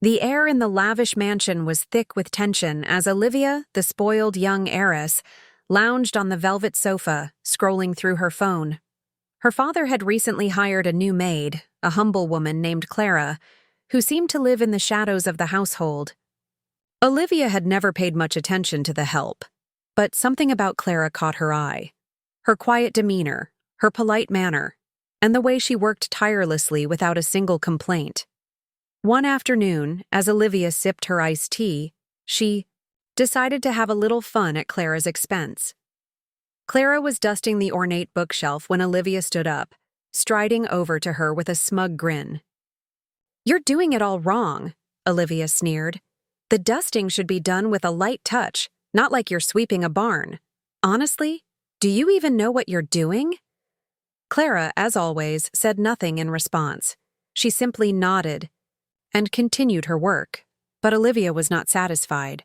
The air in the lavish mansion was thick with tension as Olivia, the spoiled young heiress, lounged on the velvet sofa, scrolling through her phone. Her father had recently hired a new maid, a humble woman named Clara, who seemed to live in the shadows of the household. Olivia had never paid much attention to the help, but something about Clara caught her eye. Her quiet demeanor, her polite manner, and the way she worked tirelessly without a single complaint. One afternoon, as Olivia sipped her iced tea, she decided to have a little fun at Clara's expense. Clara was dusting the ornate bookshelf when Olivia stood up, striding over to her with a smug grin. "You're doing it all wrong," Olivia sneered. "The dusting should be done with a light touch, not like you're sweeping a barn. Honestly, do you even know what you're doing?" Clara, as always, said nothing in response. She simply nodded and continued her work, but Olivia was not satisfied.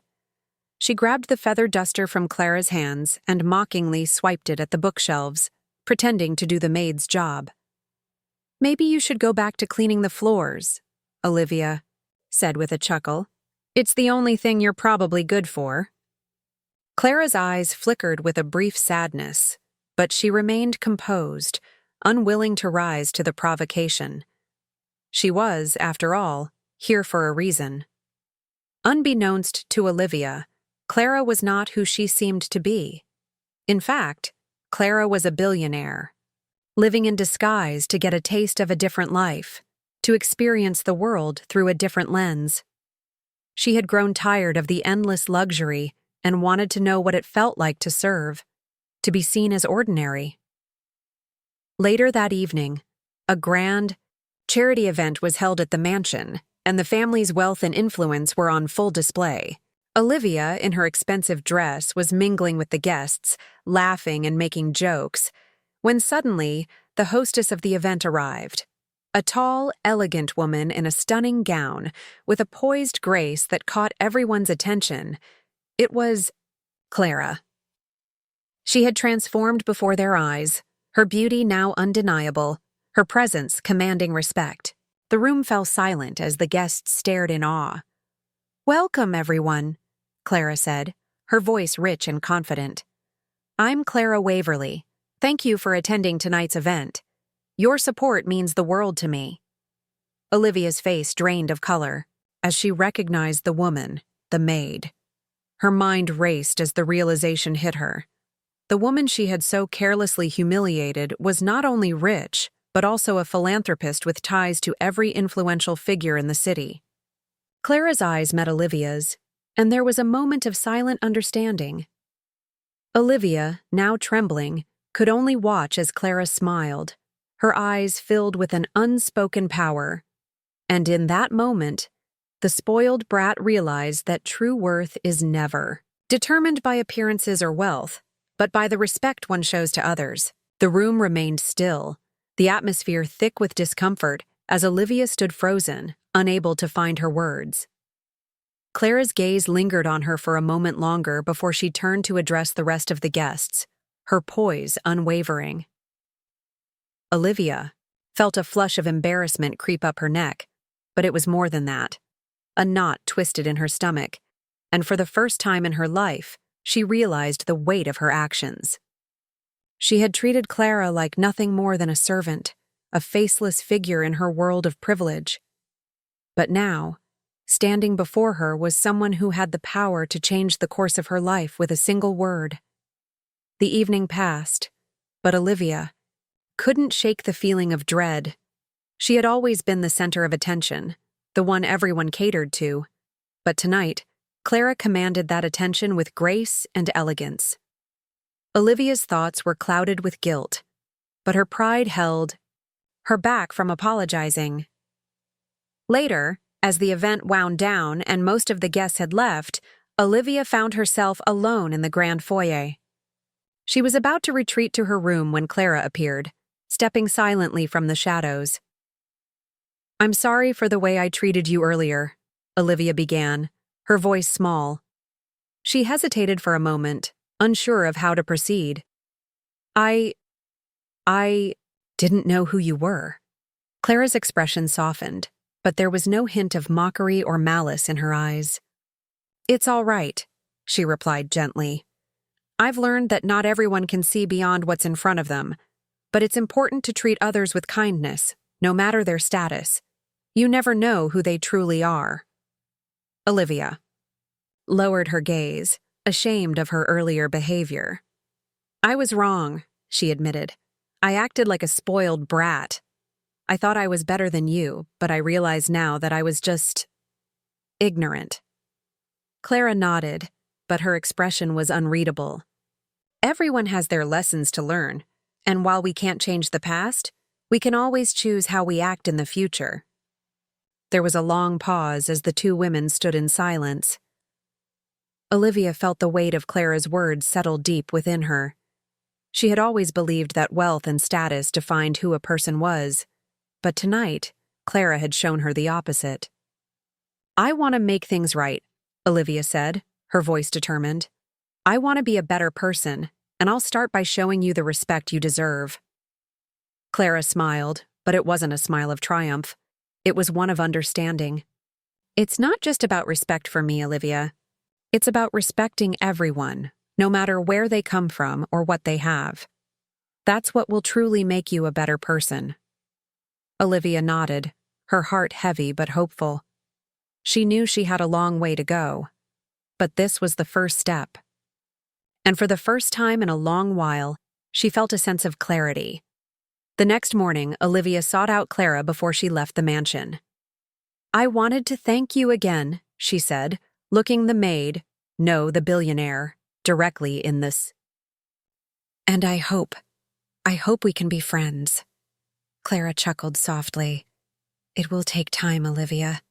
She grabbed the feather duster from Clara's hands and mockingly swiped it at the bookshelves, pretending to do the maid's job. "Maybe you should go back to cleaning the floors," Olivia said with a chuckle. "It's the only thing you're probably good for." Clara's eyes flickered with a brief sadness, but she remained composed, unwilling to rise to the provocation. She was, after all, here for a reason. Unbeknownst to Olivia, Clara was not who she seemed to be. In fact, Clara was a billionaire, living in disguise to get a taste of a different life, to experience the world through a different lens. She had grown tired of the endless luxury and wanted to know what it felt like to serve, to be seen as ordinary. Later that evening, a grand charity event was held at the mansion, and the family's wealth and influence were on full display. Olivia, in her expensive dress, was mingling with the guests, laughing and making jokes, when suddenly the hostess of the event arrived. A tall, elegant woman in a stunning gown, with a poised grace that caught everyone's attention. It was Clara. She had transformed before their eyes, her beauty now undeniable, her presence commanding respect. The room fell silent as the guests stared in awe. "Welcome, everyone," Clara said, her voice rich and confident. "I'm Clara Waverly. Thank you for attending tonight's event. Your support means the world to me." Olivia's face drained of color as she recognized the woman, the maid. Her mind raced as the realization hit her. The woman she had so carelessly humiliated was not only rich, but also a philanthropist with ties to every influential figure in the city. Clara's eyes met Olivia's, and there was a moment of silent understanding. Olivia, now trembling, could only watch as Clara smiled, her eyes filled with an unspoken power. And in that moment, the spoiled brat realized that true worth is never determined by appearances or wealth, but by the respect one shows to others. The room remained still, the atmosphere thick with discomfort, as Olivia stood frozen, unable to find her words. Clara's gaze lingered on her for a moment longer before she turned to address the rest of the guests, her poise unwavering. Olivia felt a flush of embarrassment creep up her neck, but it was more than that. A knot twisted in her stomach, and for the first time in her life, she realized the weight of her actions. She had treated Clara like nothing more than a servant, a faceless figure in her world of privilege. But now, standing before her was someone who had the power to change the course of her life with a single word. The evening passed, but Olivia couldn't shake the feeling of dread. She had always been the center of attention, the one everyone catered to, but tonight, Clara commanded that attention with grace and elegance. Olivia's thoughts were clouded with guilt, but her pride held her back from apologizing. Later, as the event wound down and most of the guests had left, Olivia found herself alone in the grand foyer. She was about to retreat to her room when Clara appeared, stepping silently from the shadows. "I'm sorry for the way I treated you earlier," Olivia began, her voice small. She hesitated for a moment, unsure of how to proceed. I didn't know who you were." Clara's expression softened, but there was no hint of mockery or malice in her eyes. "It's all right," she replied gently. "I've learned that not everyone can see beyond what's in front of them, but it's important to treat others with kindness, no matter their status. You never know who they truly are." Olivia lowered her gaze, ashamed of her earlier behavior. "I was wrong," she admitted. "I acted like a spoiled brat. I thought I was better than you, but I realize now that I was just ignorant." Clara nodded, but her expression was unreadable. Everyone has their lessons to learn, and while we can't change the past, we can always choose how we act in the future. There was a long pause as the two women stood in silence. Olivia felt the weight of Clara's words settle deep within her. She had always believed that wealth and status defined who a person was, but tonight, Clara had shown her the opposite. "I want to make things right," Olivia said, her voice determined. "I want to be a better person, and I'll start by showing you the respect you deserve." Clara smiled, but it wasn't a smile of triumph. It was one of understanding. "It's not just about respect for me, Olivia. It's about respecting everyone, no matter where they come from or what they have. That's what will truly make you a better person." Olivia nodded, her heart heavy but hopeful. She knew she had a long way to go, but this was the first step. And for the first time in a long while, she felt a sense of clarity. The next morning, Olivia sought out Clara before she left the mansion. "I wanted to thank you again," she said, looking the maid, no, the billionaire, directly in this. "And I hope we can be friends." Clara chuckled softly. "It will take time, Olivia,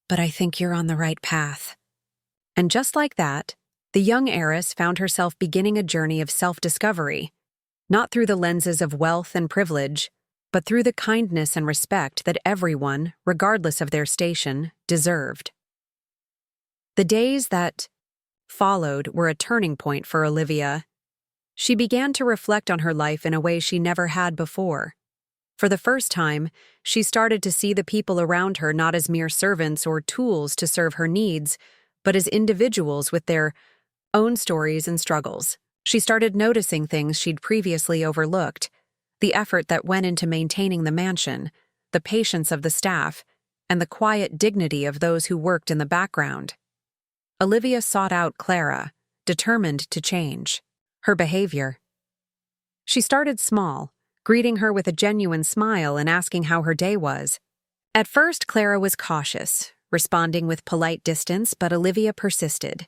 but I think you're on the right path." And just like that, the young heiress found herself beginning a journey of self-discovery, not through the lenses of wealth and privilege, but through the kindness and respect that everyone, regardless of their station, deserved. The days that followed were a turning point for Olivia. She began to reflect on her life in a way she never had before. For the first time, she started to see the people around her not as mere servants or tools to serve her needs, but as individuals with their own stories and struggles. She started noticing things she'd previously overlooked: the effort that went into maintaining the mansion, the patience of the staff, and the quiet dignity of those who worked in the background. Olivia sought out Clara, determined to change her behavior. She started small, greeting her with a genuine smile and asking how her day was. At first, Clara was cautious, responding with polite distance, but Olivia persisted.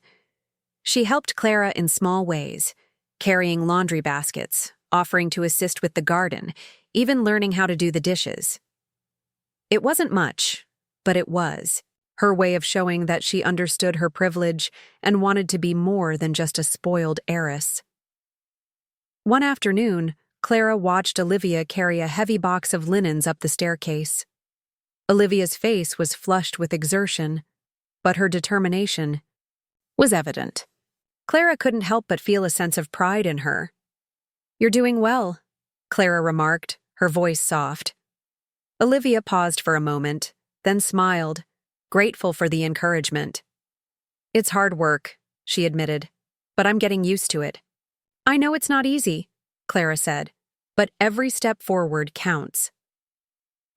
She helped Clara in small ways, carrying laundry baskets, offering to assist with the garden, even learning how to do the dishes. It wasn't much, but it was her way of showing that she understood her privilege and wanted to be more than just a spoiled heiress. One afternoon, Clara watched Olivia carry a heavy box of linens up the staircase. Olivia's face was flushed with exertion, but her determination was evident. Clara couldn't help but feel a sense of pride in her. "You're doing well," Clara remarked, her voice soft. Olivia paused for a moment, then smiled, grateful for the encouragement. "It's hard work," she admitted, "but I'm getting used to it." "I know it's not easy," Clara said, "but every step forward counts."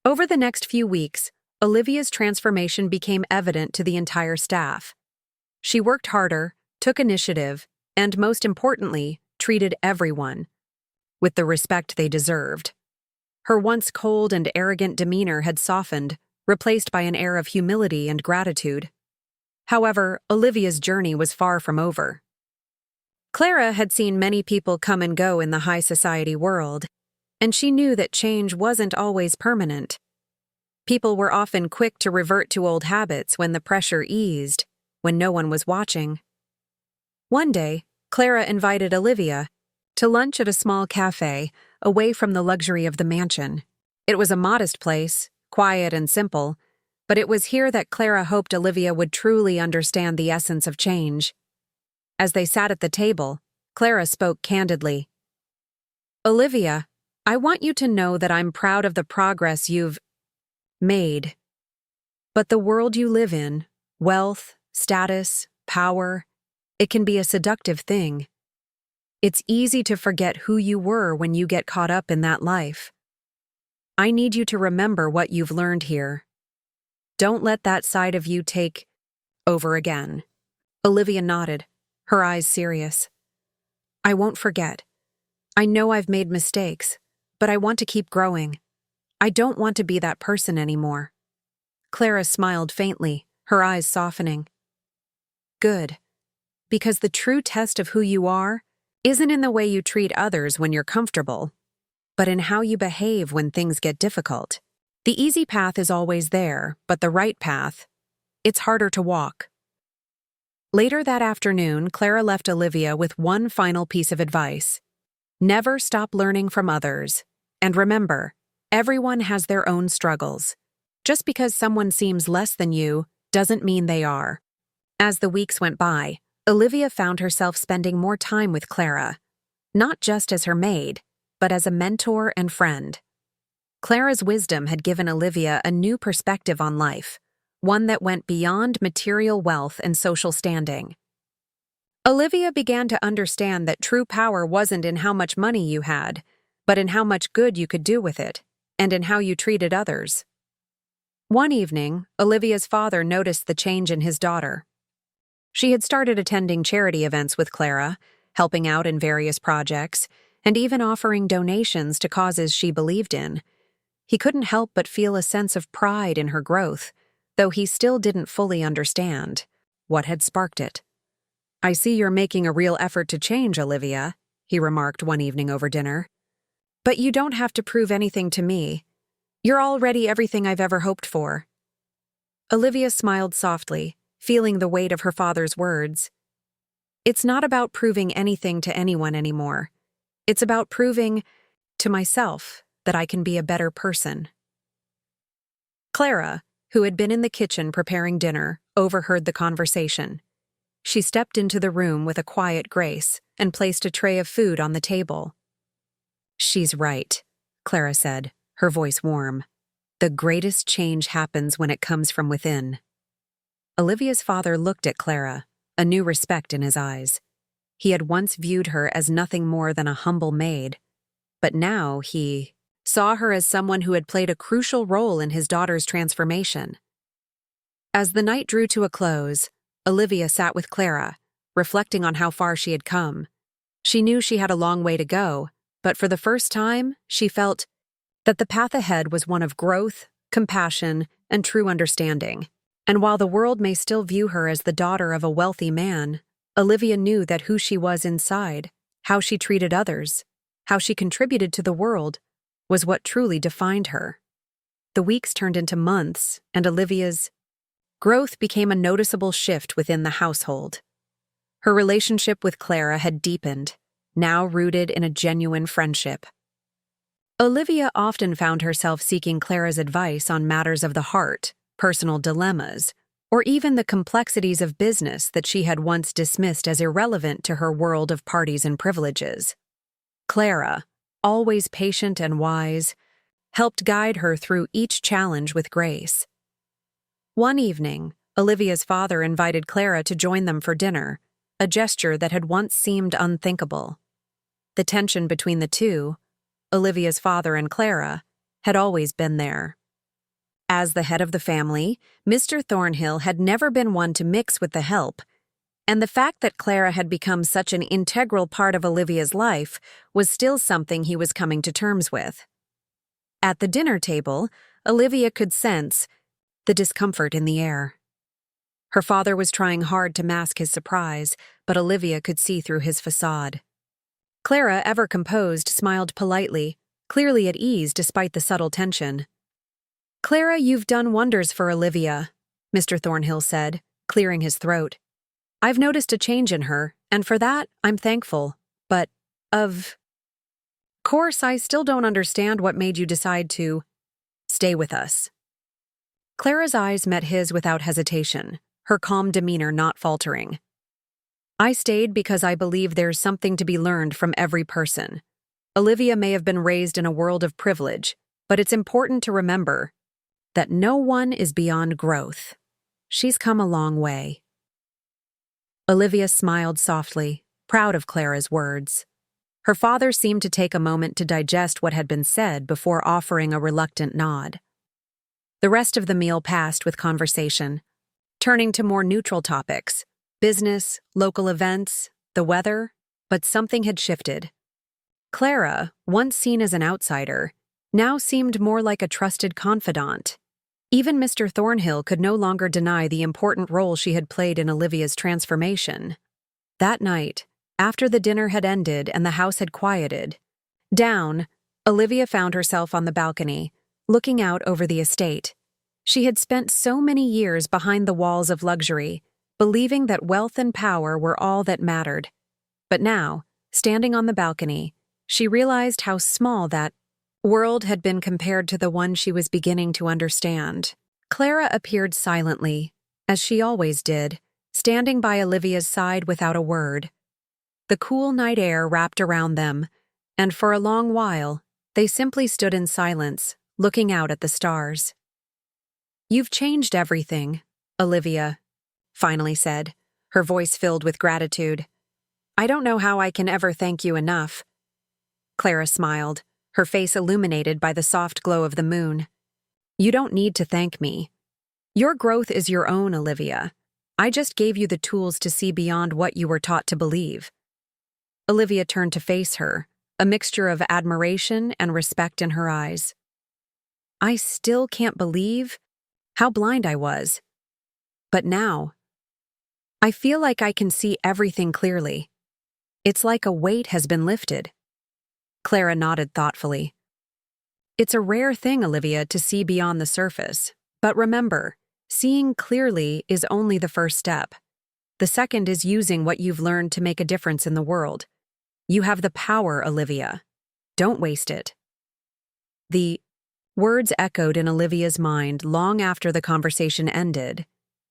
Over the next few weeks, Olivia's transformation became evident to the entire staff. She worked harder, took initiative, and most importantly, treated everyone with the respect they deserved. Her once cold and arrogant demeanor had softened, replaced by an air of humility and gratitude. However, Olivia's journey was far from over. Clara had seen many people come and go in the high society world, and she knew that change wasn't always permanent. People were often quick to revert to old habits when the pressure eased, when no one was watching. One day, Clara invited Olivia to lunch at a small cafe, away from the luxury of the mansion. It was a modest place, quiet and simple, but it was here that Clara hoped Olivia would truly understand the essence of change. As they sat at the table, Clara spoke candidly. "Olivia, I want you to know that I'm proud of the progress you've made. But the world you live in, wealth, status, power, it can be a seductive thing. It's easy to forget who you were when you get caught up in that life. I need you to remember what you've learned here. Don't let that side of you take over again." Olivia nodded, her eyes serious. "I won't forget. I know I've made mistakes, but I want to keep growing. I don't want to be that person anymore." Clara smiled faintly, her eyes softening. "Good. Because the true test of who you are isn't in the way you treat others when you're comfortable, but in how you behave when things get difficult. The easy path is always there, but the right path, it's harder to walk." Later that afternoon, Clara left Olivia with one final piece of advice. Never stop learning from others. And remember, everyone has their own struggles. Just because someone seems less than you doesn't mean they are. As the weeks went by, Olivia found herself spending more time with Clara, not just as her maid, but as a mentor and friend. Clara's wisdom had given Olivia a new perspective on life, one that went beyond material wealth and social standing. Olivia began to understand that true power wasn't in how much money you had, but in how much good you could do with it, and in how you treated others. One evening, Olivia's father noticed the change in his daughter. She had started attending charity events with Clara, helping out in various projects, and even offering donations to causes she believed in. He couldn't help but feel a sense of pride in her growth, though he still didn't fully understand what had sparked it. "I see you're making a real effort to change, Olivia," he remarked one evening over dinner. "But you don't have to prove anything to me. You're already everything I've ever hoped for." Olivia smiled softly, feeling the weight of her father's words. "It's not about proving anything to anyone anymore. It's about proving to myself that I can be a better person." Clara, who had been in the kitchen preparing dinner, overheard the conversation. She stepped into the room with a quiet grace and placed a tray of food on the table. "She's right," Clara said, her voice warm. "The greatest change happens when it comes from within." Olivia's father looked at Clara, a new respect in his eyes. He had once viewed her as nothing more than a humble maid, but now he saw her as someone who had played a crucial role in his daughter's transformation. As the night drew to a close, Olivia sat with Clara, reflecting on how far she had come. She knew she had a long way to go, but for the first time, she felt that the path ahead was one of growth, compassion, and true understanding. And while the world may still view her as the daughter of a wealthy man, Olivia knew that who she was inside, how she treated others, how she contributed to the world, was what truly defined her. The weeks turned into months, and Olivia's growth became a noticeable shift within the household. Her relationship with Clara had deepened, now rooted in a genuine friendship. Olivia often found herself seeking Clara's advice on matters of the heart, personal dilemmas, or even the complexities of business that she had once dismissed as irrelevant to her world of parties and privileges. Clara, always patient and wise, helped guide her through each challenge with grace. One evening, Olivia's father invited Clara to join them for dinner, a gesture that had once seemed unthinkable. The tension between the two, Olivia's father and Clara, had always been there. As the head of the family, Mr. Thornhill had never been one to mix with the help, and the fact that Clara had become such an integral part of Olivia's life was still something he was coming to terms with. At the dinner table, Olivia could sense the discomfort in the air. Her father was trying hard to mask his surprise, but Olivia could see through his facade. Clara, ever composed, smiled politely, clearly at ease despite the subtle tension. "Clara, you've done wonders for Olivia," Mr. Thornhill said, clearing his throat. "I've noticed a change in her, and for that, I'm thankful. But, of course, I still don't understand what made you decide to stay with us." Clara's eyes met his without hesitation, her calm demeanor not faltering. "I stayed because I believe there's something to be learned from every person. Olivia may have been raised in a world of privilege, but it's important to remember that no one is beyond growth. She's come a long way. Olivia smiled softly, proud of Clara's words. Her father seemed to take a moment to digest what had been said before offering a reluctant nod. The rest of the meal passed with conversation, turning to more neutral topics: business, local events, the weather, but something had shifted. Clara, once seen as an outsider, now seemed more like a trusted confidant. Even Mr. Thornhill could no longer deny the important role she had played in Olivia's transformation. That night, after the dinner had ended and the house had quieted down, Olivia found herself on the balcony, looking out over the estate. She had spent so many years behind the walls of luxury, believing that wealth and power were all that mattered. But now, standing on the balcony, she realized how small that world had been compared to the one she was beginning to understand. Clara appeared silently, as she always did, standing by Olivia's side without a word. The cool night air wrapped around them, and for a long while, they simply stood in silence, looking out at the stars. "You've changed everything," Olivia finally said, her voice filled with gratitude. "I don't know how I can ever thank you enough." Clara smiled, her face illuminated by the soft glow of the moon. "You don't need to thank me. Your growth is your own, Olivia. I just gave you the tools to see beyond what you were taught to believe." Olivia turned to face her, a mixture of admiration and respect in her eyes. "I still can't believe how blind I was. But now, I feel like I can see everything clearly. It's like a weight has been lifted." Clara nodded thoughtfully. "It's a rare thing, Olivia, to see beyond the surface. But remember, seeing clearly is only the first step. The second is using what you've learned to make a difference in the world. You have the power, Olivia. Don't waste it." The words echoed in Olivia's mind long after the conversation ended,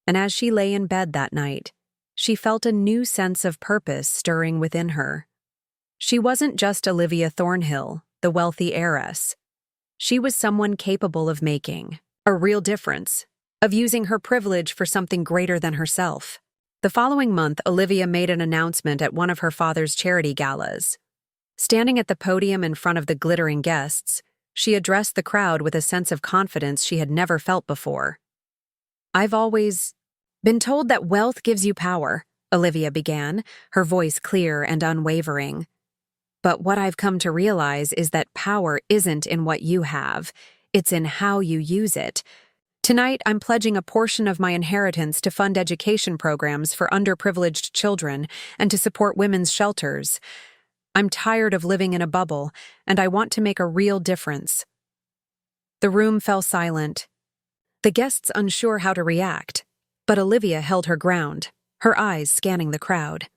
and as she lay in bed that night, she felt a new sense of purpose stirring within her. She wasn't just Olivia Thornhill, the wealthy heiress. She was someone capable of making a real difference, of using her privilege for something greater than herself. The following month, Olivia made an announcement at one of her father's charity galas. Standing at the podium in front of the glittering guests, she addressed the crowd with a sense of confidence she had never felt before. "I've always been told that wealth gives you power," Olivia began, her voice clear and unwavering. "But what I've come to realize is that power isn't in what you have, it's in how you use it. Tonight, I'm pledging a portion of my inheritance to fund education programs for underprivileged children and to support women's shelters. I'm tired of living in a bubble, and I want to make a real difference." The room fell silent, the guests unsure how to react, but Olivia held her ground, her eyes scanning the crowd.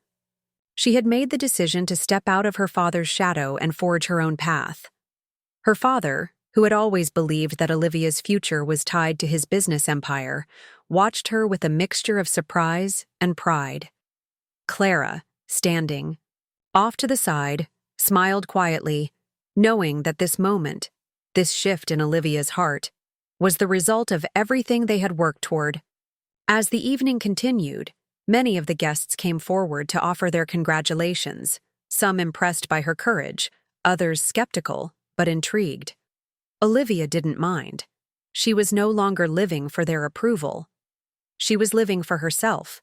She had made the decision to step out of her father's shadow and forge her own path. Her father, who had always believed that Olivia's future was tied to his business empire, watched her with a mixture of surprise and pride. Clara, standing off to the side, smiled quietly, knowing that this moment, this shift in Olivia's heart, was the result of everything they had worked toward. As the evening continued, many of the guests came forward to offer their congratulations, some impressed by her courage, others skeptical, but intrigued. Olivia didn't mind. She was no longer living for their approval. She was living for herself,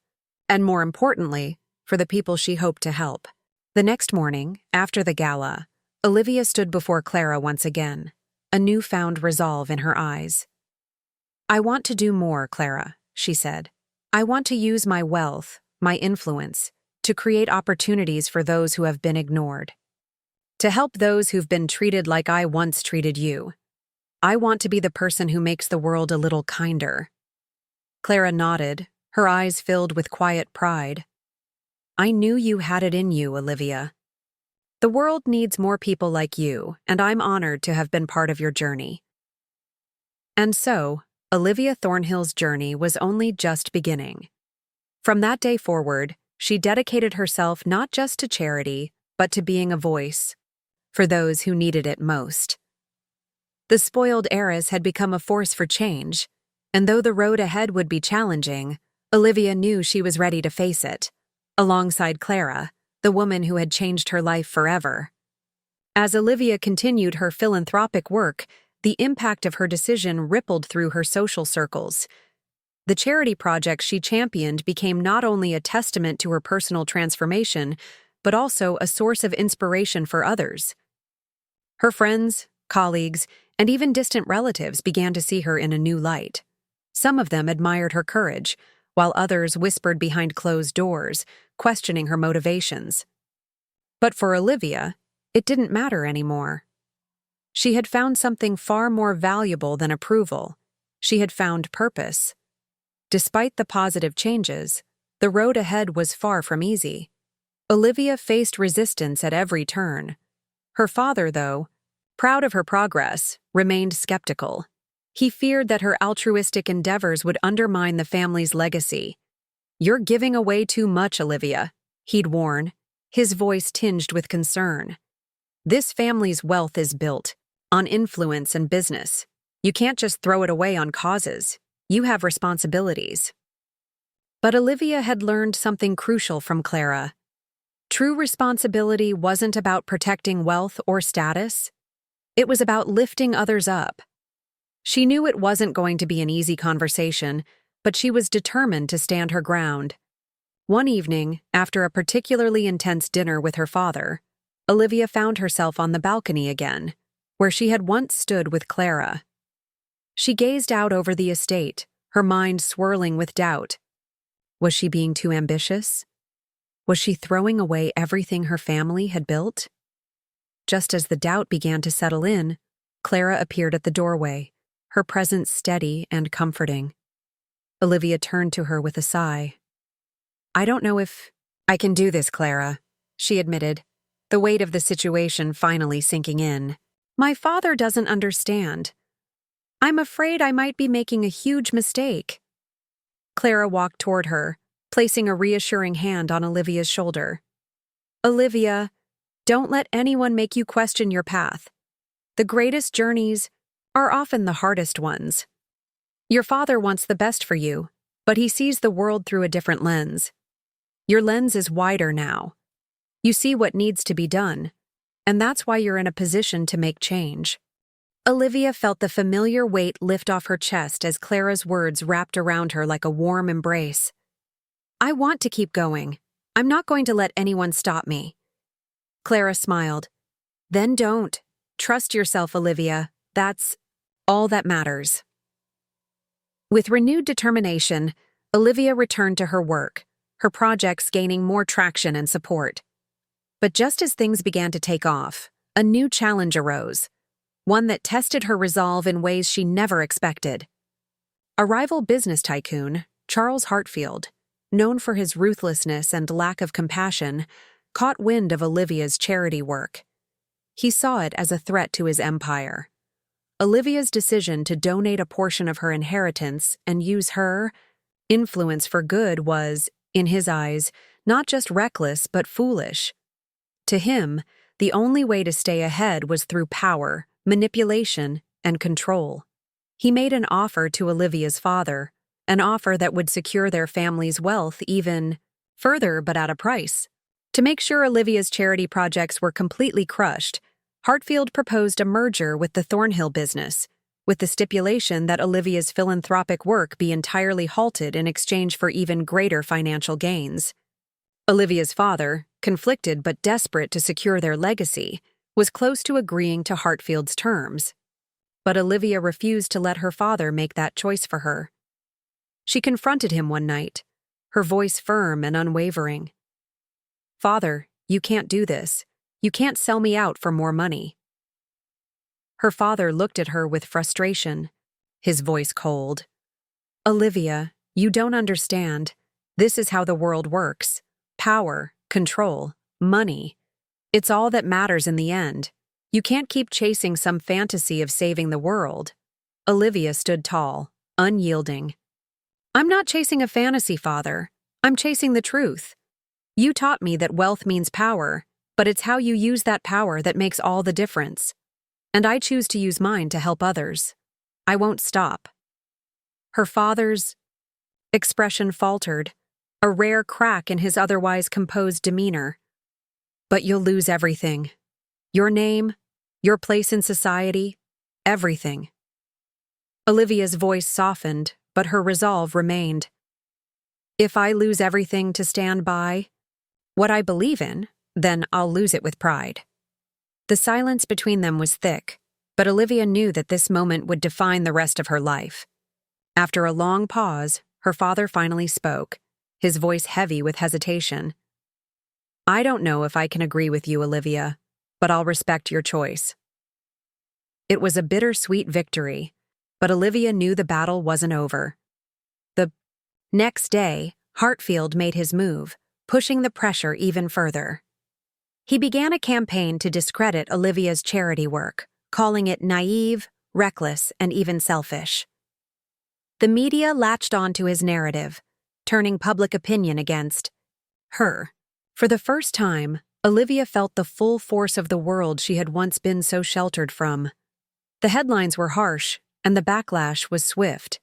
and more importantly, for the people she hoped to help. The next morning, after the gala, Olivia stood before Clara once again, a newfound resolve in her eyes. "I want to do more, Clara," she said. "I want to use my wealth, my influence, to create opportunities for those who have been ignored. To help those who've been treated like I once treated you. I want to be the person who makes the world a little kinder." Clara nodded, her eyes filled with quiet pride. "I knew you had it in you, Olivia. The world needs more people like you, and I'm honored to have been part of your journey." And so, Olivia Thornhill's journey was only just beginning. From that day forward, she dedicated herself not just to charity, but to being a voice for those who needed it most. The spoiled heiress had become a force for change, and though the road ahead would be challenging, Olivia knew she was ready to face it, alongside Clara, the woman who had changed her life forever. As Olivia continued her philanthropic work, the impact of her decision rippled through her social circles. The charity projects she championed became not only a testament to her personal transformation, but also a source of inspiration for others. Her friends, colleagues, and even distant relatives began to see her in a new light. Some of them admired her courage, while others whispered behind closed doors, questioning her motivations. But for Olivia, it didn't matter anymore. She had found something far more valuable than approval. She had found purpose. Despite the positive changes, the road ahead was far from easy. Olivia faced resistance at every turn. Her father, though, proud of her progress, remained skeptical. He feared that her altruistic endeavors would undermine the family's legacy. "You're giving away too much, Olivia," he'd warn, his voice tinged with concern. "This family's wealth is built on influence and business. You can't just throw it away on causes. You have responsibilities." But Olivia had learned something crucial from Clara. True responsibility wasn't about protecting wealth or status. It was about lifting others up. She knew it wasn't going to be an easy conversation, but she was determined to stand her ground. One evening, after a particularly intense dinner with her father, Olivia found herself on the balcony again, where she had once stood with Clara. She gazed out over the estate, her mind swirling with doubt. Was she being too ambitious? Was she throwing away everything her family had built? Just as the doubt began to settle in, Clara appeared at the doorway, her presence steady and comforting. Olivia turned to her with a sigh. "I don't know if I can do this, Clara," she admitted, the weight of the situation finally sinking in. "My father doesn't understand. I'm afraid I might be making a huge mistake." Clara walked toward her, placing a reassuring hand on Olivia's shoulder. "Olivia, don't let anyone make you question your path. The greatest journeys are often the hardest ones. Your father wants the best for you, but he sees the world through a different lens. Your lens is wider now. You see what needs to be done, and that's why you're in a position to make change." Olivia felt the familiar weight lift off her chest as Clara's words wrapped around her like a warm embrace. "I want to keep going. I'm not going to let anyone stop me." Clara smiled. "Then don't. Trust yourself, Olivia. That's all that matters." With renewed determination, Olivia returned to her work, her projects gaining more traction and support. But just as things began to take off, a new challenge arose, one that tested her resolve in ways she never expected. A rival business tycoon, Charles Hartfield, known for his ruthlessness and lack of compassion, caught wind of Olivia's charity work. He saw it as a threat to his empire. Olivia's decision to donate a portion of her inheritance and use her influence for good was, in his eyes, not just reckless but foolish. To him, the only way to stay ahead was through power, manipulation, and control. He made an offer to Olivia's father, an offer that would secure their family's wealth even further but at a price. To make sure Olivia's charity projects were completely crushed, Hartfield proposed a merger with the Thornhill business, with the stipulation that Olivia's philanthropic work be entirely halted in exchange for even greater financial gains. Olivia's father, conflicted but desperate to secure their legacy, was close to agreeing to Hartfield's terms. But Olivia refused to let her father make that choice for her. She confronted him one night, her voice firm and unwavering. "Father, you can't do this. You can't sell me out for more money." Her father looked at her with frustration, his voice cold. "Olivia, you don't understand. This is how the world works. Power, control, money. It's all that matters in the end. You can't keep chasing some fantasy of saving the world." Olivia stood tall, unyielding. "I'm not chasing a fantasy, Father. I'm chasing the truth. You taught me that wealth means power, but it's how you use that power that makes all the difference." and I choose to use mine to help others. I won't stop." Her father's expression faltered, a rare crack in his otherwise composed demeanor. "But you'll lose everything. Your name, your place in society, everything." Olivia's voice softened, but her resolve remained. "If I lose everything to stand by what I believe in, then I'll lose it with pride." The silence between them was thick, but Olivia knew that this moment would define the rest of her life. After a long pause, her father finally spoke, his voice heavy with hesitation. "I don't know if I can agree with you, Olivia, but I'll respect your choice." It was a bittersweet victory, but Olivia knew the battle wasn't over. The next day, Hartfield made his move, pushing the pressure even further. He began a campaign to discredit Olivia's charity work, calling it naive, reckless, and even selfish. The media latched onto his narrative, turning public opinion against her. For the first time, Olivia felt the full force of the world she had once been so sheltered from. The headlines were harsh, and the backlash was swift.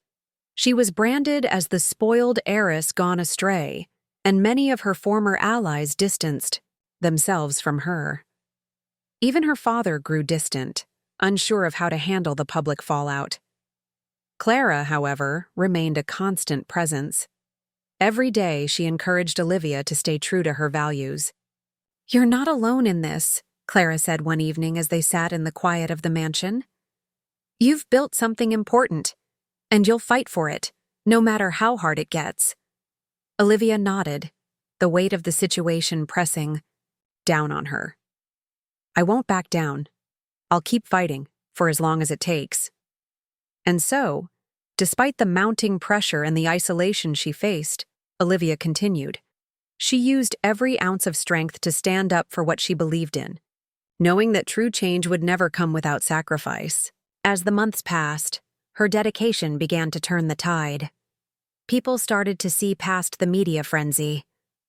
She was branded as the spoiled heiress gone astray, and many of her former allies distanced themselves from her. Even her father grew distant, unsure of how to handle the public fallout. Clara, however, remained a constant presence. Every day she encouraged Olivia to stay true to her values. "You're not alone in this," Clara said one evening as they sat in the quiet of the mansion. "You've built something important, and you'll fight for it, no matter how hard it gets." Olivia nodded, the weight of the situation pressing down on her. "I won't back down. I'll keep fighting, for as long as it takes." And so, despite the mounting pressure and the isolation she faced, Olivia continued. She used every ounce of strength to stand up for what she believed in, knowing that true change would never come without sacrifice. As the months passed, her dedication began to turn the tide. People started to see past the media frenzy,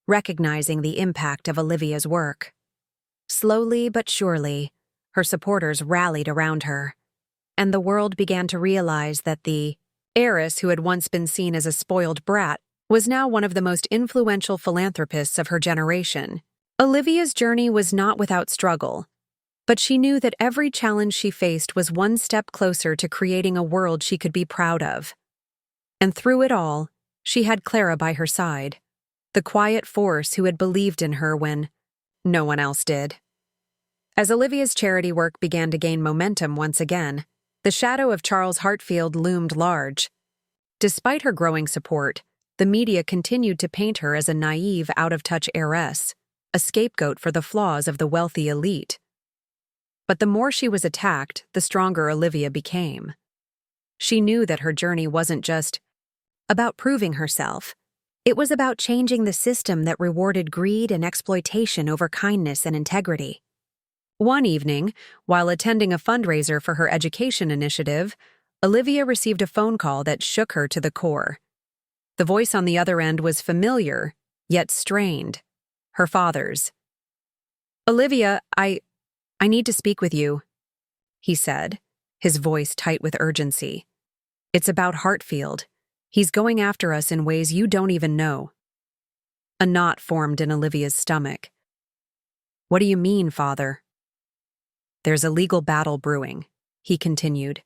recognizing the impact of Olivia's work. Slowly but surely, her supporters rallied around her, and the world began to realize that the heiress who had once been seen as a spoiled brat was now one of the most influential philanthropists of her generation. Olivia's journey was not without struggle, but she knew that every challenge she faced was one step closer to creating a world she could be proud of. And through it all, she had Clara by her side, the quiet force who had believed in her when no one else did. As Olivia's charity work began to gain momentum once again, the shadow of Charles Hartfield loomed large. Despite her growing support, the media continued to paint her as a naive, out-of-touch heiress, a scapegoat for the flaws of the wealthy elite. But the more she was attacked, the stronger Olivia became. She knew that her journey wasn't just about proving herself. It was about changing the system that rewarded greed and exploitation over kindness and integrity. One evening, while attending a fundraiser for her education initiative, Olivia received a phone call that shook her to the core. The voice on the other end was familiar, yet strained. Her father's. "Olivia, I need to speak with you," he said, his voice tight with urgency. "It's about Hartfield. He's going after us in ways you don't even know." A knot formed in Olivia's stomach. "What do you mean, father?" "There's a legal battle brewing," he continued.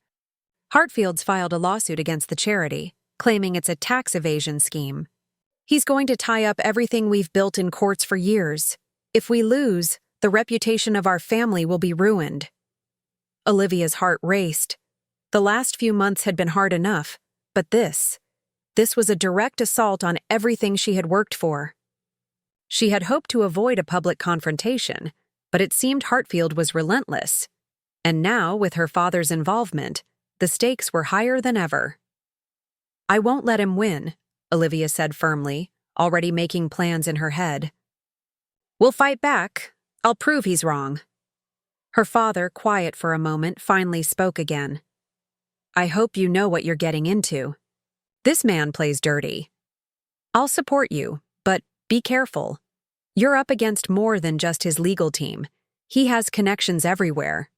"Hartfield's filed a lawsuit against the charity, claiming it's a tax evasion scheme. He's going to tie up everything we've built in courts for years. If we lose, the reputation of our family will be ruined." Olivia's heart raced. The last few months had been hard enough, but this was a direct assault on everything she had worked for. She had hoped to avoid a public confrontation, but it seemed Hartfield was relentless. And now, with her father's involvement, the stakes were higher than ever. "I won't let him win," Olivia said firmly, already making plans in her head. "We'll fight back. I'll prove he's wrong." Her father, quiet for a moment, finally spoke again. "I hope you know what you're getting into. This man plays dirty. I'll support you, but be careful. You're up against more than just his legal team. He has connections everywhere."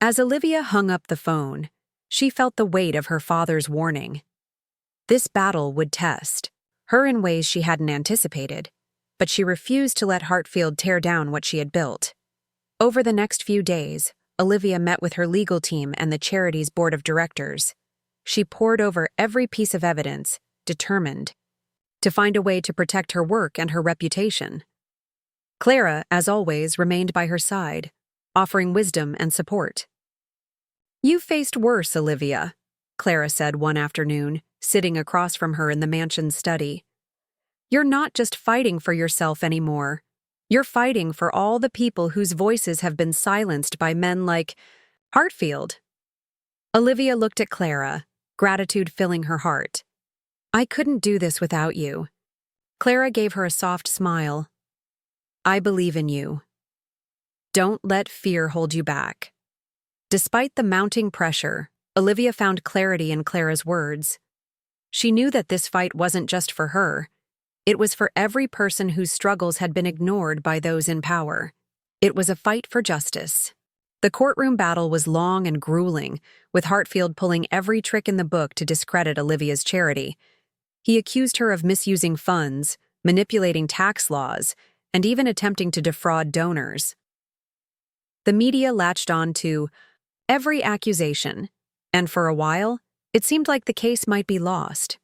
As Olivia hung up the phone, she felt the weight of her father's warning. This battle would test her in ways she hadn't anticipated, but she refused to let Hartfield tear down what she had built. Over the next few days, Olivia met with her legal team and the charity's board of directors. She pored over every piece of evidence, determined to find a way to protect her work and her reputation. Clara, as always, remained by her side, offering wisdom and support. "You've faced worse, Olivia," Clara said one afternoon, sitting across from her in the mansion's study. "You're not just fighting for yourself anymore. You're fighting for all the people whose voices have been silenced by men like Hartfield." Olivia looked at Clara, gratitude filling her heart. "I couldn't do this without you." Clara gave her a soft smile. "I believe in you. Don't let fear hold you back." Despite the mounting pressure, Olivia found clarity in Clara's words. She knew that this fight wasn't just for her. It was for every person whose struggles had been ignored by those in power. It was a fight for justice. The courtroom battle was long and grueling, with Hartfield pulling every trick in the book to discredit Olivia's charity. He accused her of misusing funds, manipulating tax laws, and even attempting to defraud donors. The media latched on to every accusation, and for a while, it seemed like the case might be lost.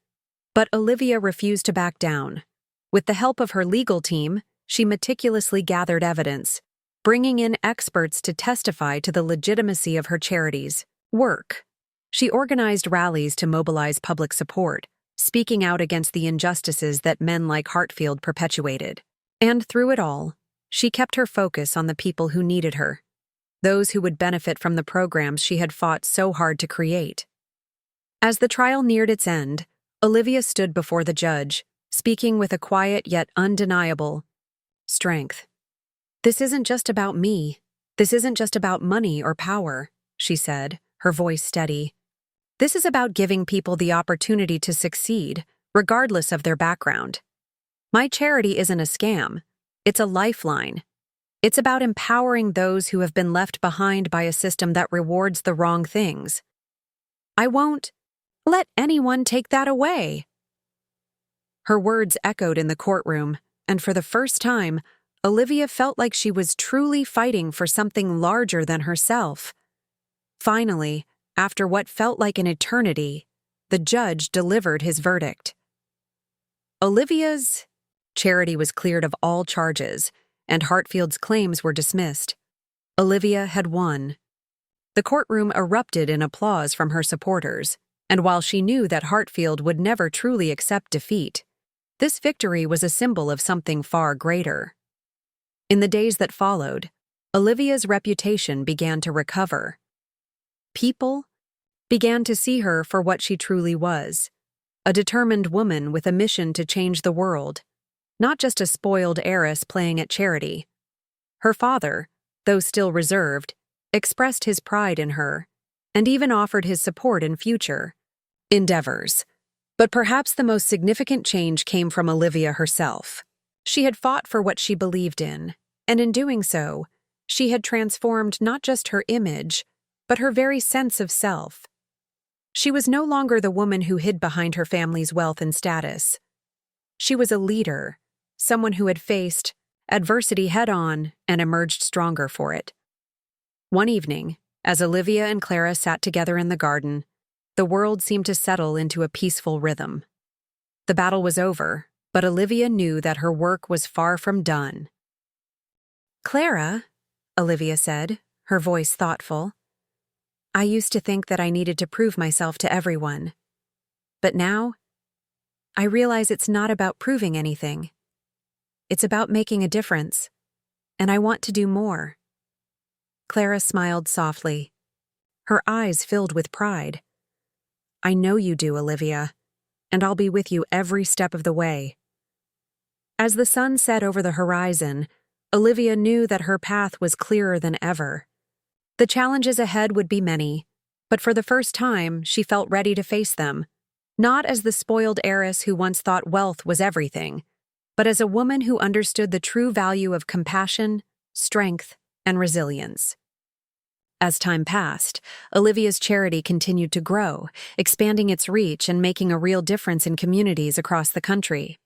But Olivia refused to back down. With the help of her legal team, she meticulously gathered evidence, bringing in experts to testify to the legitimacy of her charity's work. She organized rallies to mobilize public support, speaking out against the injustices that men like Hartfield perpetuated. And through it all, she kept her focus on the people who needed her, those who would benefit from the programs she had fought so hard to create. As the trial neared its end, Olivia stood before the judge, speaking with a quiet yet undeniable strength. "This isn't just about me. This isn't just about money or power," she said, her voice steady. "This is about giving people the opportunity to succeed, regardless of their background. My charity isn't a scam. It's a lifeline. It's about empowering those who have been left behind by a system that rewards the wrong things. I won't let anyone take that away." Her words echoed in the courtroom, and for the first time, Olivia felt like she was truly fighting for something larger than herself. Finally, after what felt like an eternity, the judge delivered his verdict. Olivia's charity was cleared of all charges, and Hartfield's claims were dismissed. Olivia had won. The courtroom erupted in applause from her supporters, and while she knew that Hartfield would never truly accept defeat, this victory was a symbol of something far greater. In the days that followed, Olivia's reputation began to recover. People began to see her for what she truly was, a determined woman with a mission to change the world, not just a spoiled heiress playing at charity. Her father, though still reserved, expressed his pride in her, and even offered his support in future endeavors. But perhaps the most significant change came from Olivia herself. She had fought for what she believed in, and in doing so, she had transformed not just her image, but her very sense of self. She was no longer the woman who hid behind her family's wealth and status. She was a leader, someone who had faced adversity head-on and emerged stronger for it. One evening, as Olivia and Clara sat together in the garden, the world seemed to settle into a peaceful rhythm. The battle was over, but Olivia knew that her work was far from done. "Clara," Olivia said, her voice thoughtful, "I used to think that I needed to prove myself to everyone. But now, I realize it's not about proving anything. It's about making a difference, and I want to do more." Clara smiled softly. Her eyes filled with pride. "I know you do, Olivia, and I'll be with you every step of the way." As the sun set over the horizon, Olivia knew that her path was clearer than ever. The challenges ahead would be many, but for the first time, she felt ready to face them, not as the spoiled heiress who once thought wealth was everything, but as a woman who understood the true value of compassion, strength, and resilience. As time passed, Olivia's charity continued to grow, expanding its reach and making a real difference in communities across the country.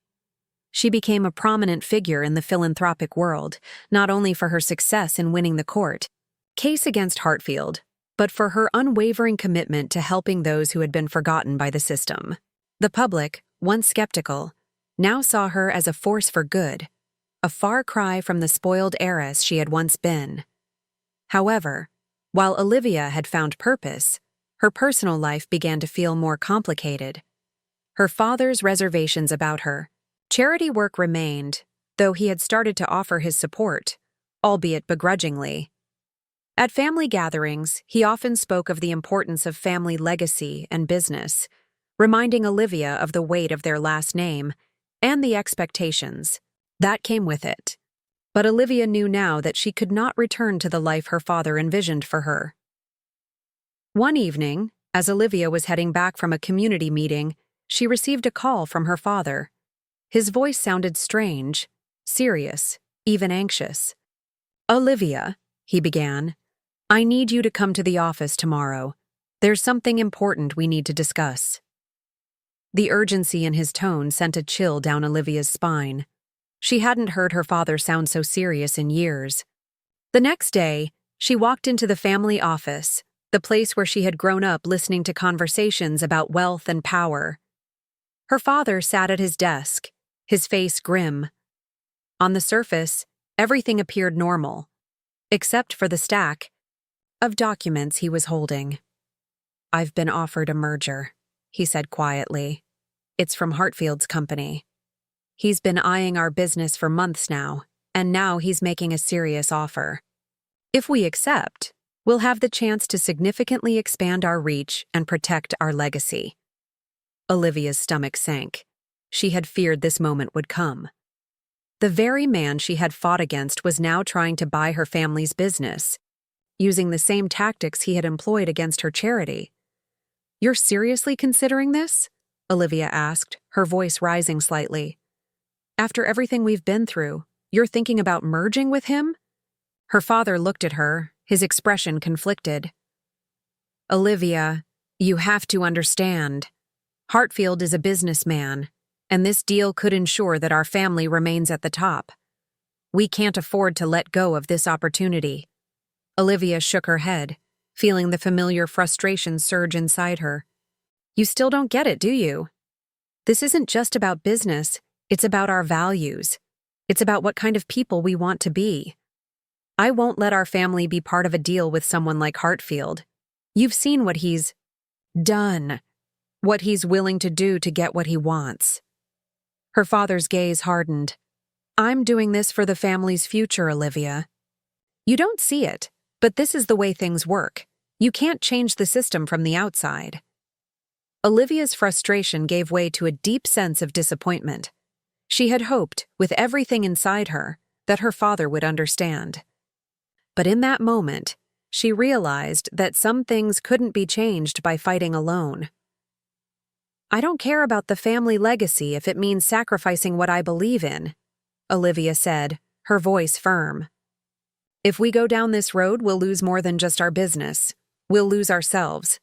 She became a prominent figure in the philanthropic world, not only for her success in winning the court case against Hartfield, but for her unwavering commitment to helping those who had been forgotten by the system. The public, once skeptical, now saw her as a force for good, a far cry from the spoiled heiress she had once been. However, while Olivia had found purpose, her personal life began to feel more complicated. Her father's reservations about her charity work remained, though he had started to offer his support, albeit begrudgingly. At family gatherings, he often spoke of the importance of family legacy and business, reminding Olivia of the weight of their last name and the expectations that came with it. But Olivia knew now that she could not return to the life her father envisioned for her. One evening, as Olivia was heading back from a community meeting, she received a call from her father. His voice sounded strange, serious, even anxious. "Olivia," he began, "I need you to come to the office tomorrow. There's something important we need to discuss." The urgency in his tone sent a chill down Olivia's spine. She hadn't heard her father sound so serious in years. The next day, she walked into the family office, the place where she had grown up listening to conversations about wealth and power. Her father sat at his desk, his face grim. On the surface, everything appeared normal, except for the stack of documents he was holding. "I've been offered a merger," he said quietly. "It's from Hartfield's company. He's been eyeing our business for months now, and now he's making a serious offer. If we accept, we'll have the chance to significantly expand our reach and protect our legacy." Olivia's stomach sank. She had feared this moment would come. The very man she had fought against was now trying to buy her family's business, using the same tactics he had employed against her charity. "You're seriously considering this?" Olivia asked, her voice rising slightly. "After everything we've been through, you're thinking about merging with him?" Her father looked at her, his expression conflicted. "Olivia, you have to understand. Hartfield is a businessman, and this deal could ensure that our family remains at the top. We can't afford to let go of this opportunity." Olivia shook her head, feeling the familiar frustration surge inside her. "You still don't get it, do you? This isn't just about business, it's about our values. It's about what kind of people we want to be. I won't let our family be part of a deal with someone like Hartfield. You've seen what he's done, what he's willing to do to get what he wants." Her father's gaze hardened. "I'm doing this for the family's future, Olivia. You don't see it, but this is the way things work. You can't change the system from the outside." Olivia's frustration gave way to a deep sense of disappointment. She had hoped, with everything inside her, that her father would understand. But in that moment, she realized that some things couldn't be changed by fighting alone. "I don't care about the family legacy if it means sacrificing what I believe in," Olivia said, her voice firm. "If we go down this road, we'll lose more than just our business. We'll lose ourselves."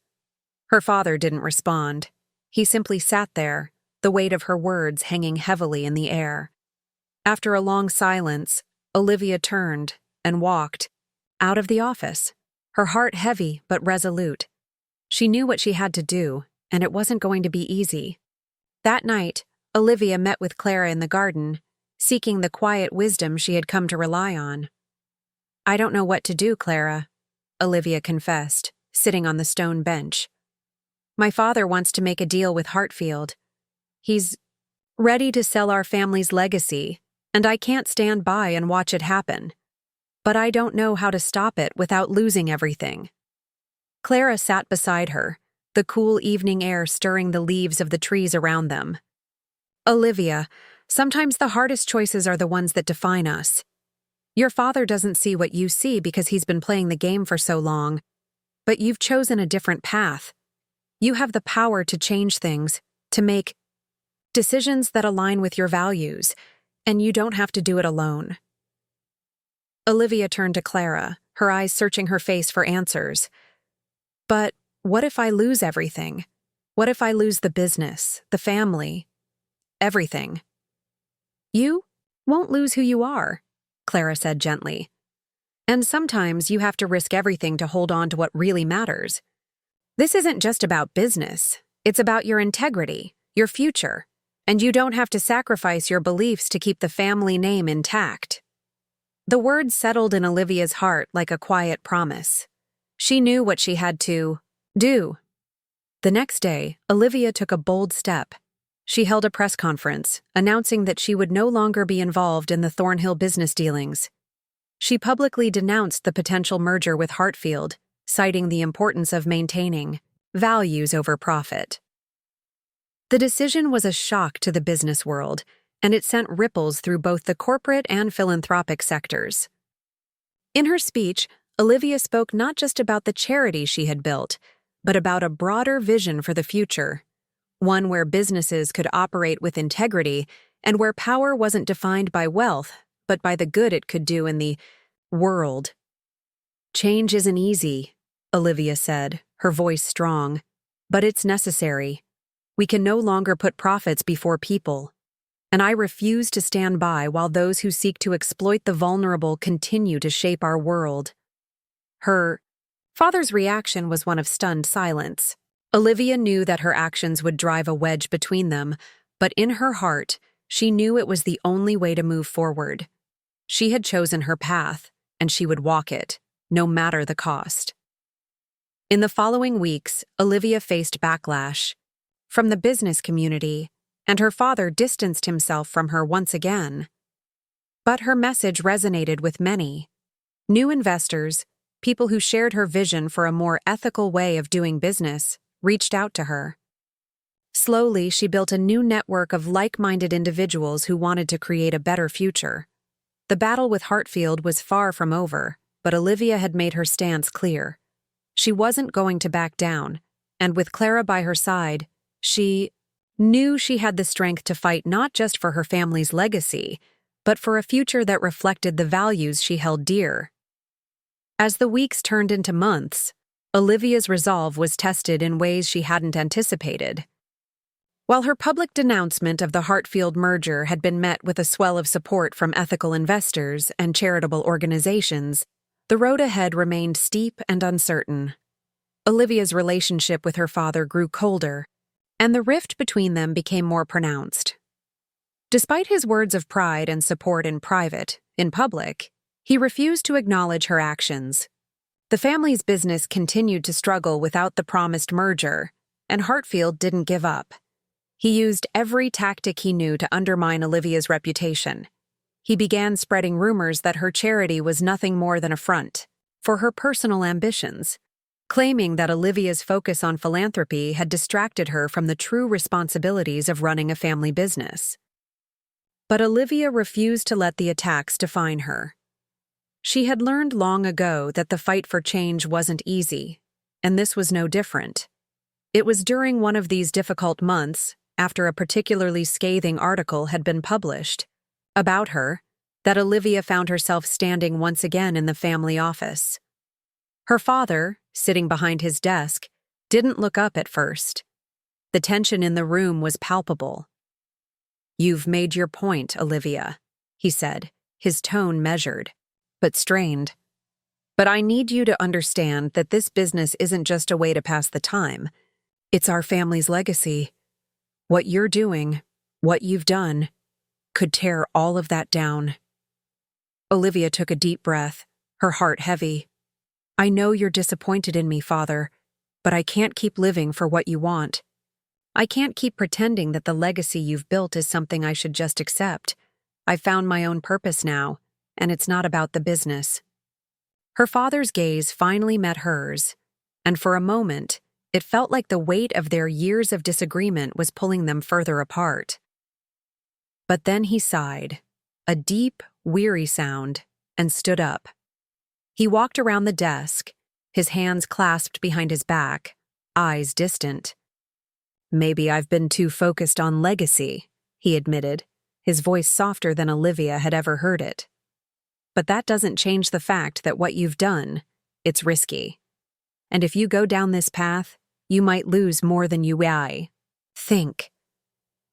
Her father didn't respond. He simply sat there, the weight of her words hanging heavily in the air. After a long silence, Olivia turned and walked out of the office, her heart heavy but resolute. She knew what she had to do, and it wasn't going to be easy. That night, Olivia met with Clara in the garden, seeking the quiet wisdom she had come to rely on. "I don't know what to do, Clara," Olivia confessed, sitting on the stone bench. "My father wants to make a deal with Hartfield. He's ready to sell our family's legacy, and I can't stand by and watch it happen. But I don't know how to stop it without losing everything." Clara sat beside her, the cool evening air stirring the leaves of the trees around them. "Olivia, sometimes the hardest choices are the ones that define us. Your father doesn't see what you see because he's been playing the game for so long, but you've chosen a different path. You have the power to change things, to make decisions that align with your values, and you don't have to do it alone." Olivia turned to Clara, her eyes searching her face for answers. But what if I lose everything? What if I lose the business, the family, everything? You won't lose who you are, Clara said gently. And sometimes you have to risk everything to hold on to what really matters. This isn't just about business. It's about your integrity, your future, and you don't have to sacrifice your beliefs to keep the family name intact. The words settled in Olivia's heart like a quiet promise. She knew what she had to do. The next day, Olivia took a bold step. She held a press conference, announcing that she would no longer be involved in the Thornhill business dealings. She publicly denounced the potential merger with Hartfield, citing the importance of maintaining values over profit. The decision was a shock to the business world, and it sent ripples through both the corporate and philanthropic sectors. In her speech, Olivia spoke not just about the charity she had built, but about a broader vision for the future, one where businesses could operate with integrity and where power wasn't defined by wealth, but by the good it could do in the world. Change isn't easy, Olivia said, her voice strong, but it's necessary. We can no longer put profits before people, and I refuse to stand by while those who seek to exploit the vulnerable continue to shape our world. Her father's reaction was one of stunned silence. Olivia knew that her actions would drive a wedge between them, but in her heart, she knew it was the only way to move forward. She had chosen her path, and she would walk it, no matter the cost. In the following weeks, Olivia faced backlash from the business community, and her father distanced himself from her once again. But her message resonated with many. New investors, people who shared her vision for a more ethical way of doing business, reached out to her. Slowly, she built a new network of like-minded individuals who wanted to create a better future. The battle with Hartfield was far from over, but Olivia had made her stance clear. She wasn't going to back down, and with Clara by her side, she knew she had the strength to fight not just for her family's legacy, but for a future that reflected the values she held dear. As the weeks turned into months, Olivia's resolve was tested in ways she hadn't anticipated. While her public denouncement of the Hartfield merger had been met with a swell of support from ethical investors and charitable organizations, the road ahead remained steep and uncertain. Olivia's relationship with her father grew colder, and the rift between them became more pronounced. Despite his words of pride and support in private, in public, he refused to acknowledge her actions. The family's business continued to struggle without the promised merger, and Hartfield didn't give up. He used every tactic he knew to undermine Olivia's reputation. He began spreading rumors that her charity was nothing more than a front for her personal ambitions, claiming that Olivia's focus on philanthropy had distracted her from the true responsibilities of running a family business. But Olivia refused to let the attacks define her. She had learned long ago that the fight for change wasn't easy, and this was no different. It was during one of these difficult months, after a particularly scathing article had been published about her, that Olivia found herself standing once again in the family office. Her father, sitting behind his desk, didn't look up at first. The tension in the room was palpable. "You've made your point, Olivia," he said, his tone measured, but strained. "But I need you to understand that this business isn't just a way to pass the time. It's our family's legacy. What you're doing, what you've done, could tear all of that down." Olivia took a deep breath, her heart heavy. "I know you're disappointed in me, Father, but I can't keep living for what you want. I can't keep pretending that the legacy you've built is something I should just accept. I've found my own purpose now, and it's not about the business." Her father's gaze finally met hers, and for a moment, it felt like the weight of their years of disagreement was pulling them further apart. But then he sighed, a deep, weary sound, and stood up. He walked around the desk, his hands clasped behind his back, eyes distant. "Maybe I've been too focused on legacy," he admitted, his voice softer than Olivia had ever heard it. but that doesn't change the fact that what you've done, it's risky. And if you go down this path, you might lose more than you buy. Think.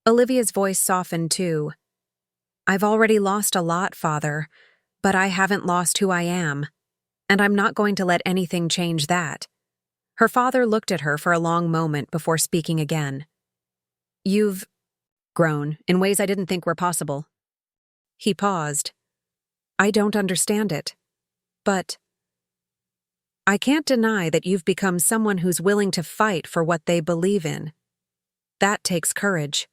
Olivia's voice softened too. I've already lost a lot, Father, but I haven't lost who I am. And I'm not going to let anything change that. Her father looked at her for a long moment before speaking again. You've grown in ways I didn't think were possible. He paused. I don't understand it, but I can't deny that you've become someone who's willing to fight for what they believe in. That takes courage.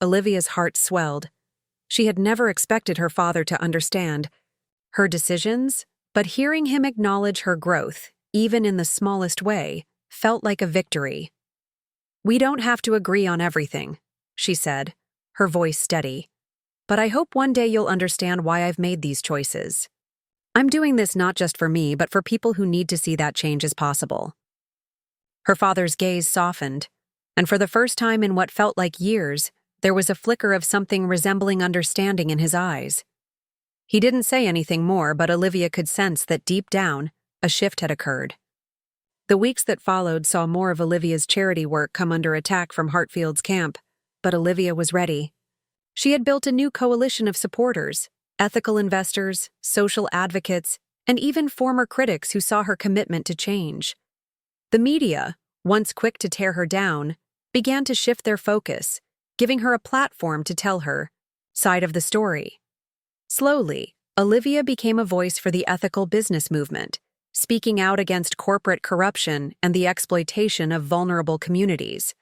Olivia's heart swelled. She had never expected her father to understand her decisions, but hearing him acknowledge her growth, even in the smallest way, felt like a victory. We don't have to agree on everything, she said, her voice steady. But I hope one day you'll understand why I've made these choices. I'm doing this not just for me, but for people who need to see that change is possible. Her father's gaze softened, and for the first time in what felt like years, there was a flicker of something resembling understanding in his eyes. He didn't say anything more, but Olivia could sense that deep down, a shift had occurred. The weeks that followed saw more of Olivia's charity work come under attack from Hartfield's camp, but Olivia was ready. She had built a new coalition of supporters, ethical investors, social advocates, and even former critics who saw her commitment to change. The media, once quick to tear her down, began to shift their focus, giving her a platform to tell her side of the story. Slowly, Olivia became a voice for the ethical business movement, speaking out against corporate corruption and the exploitation of vulnerable communities.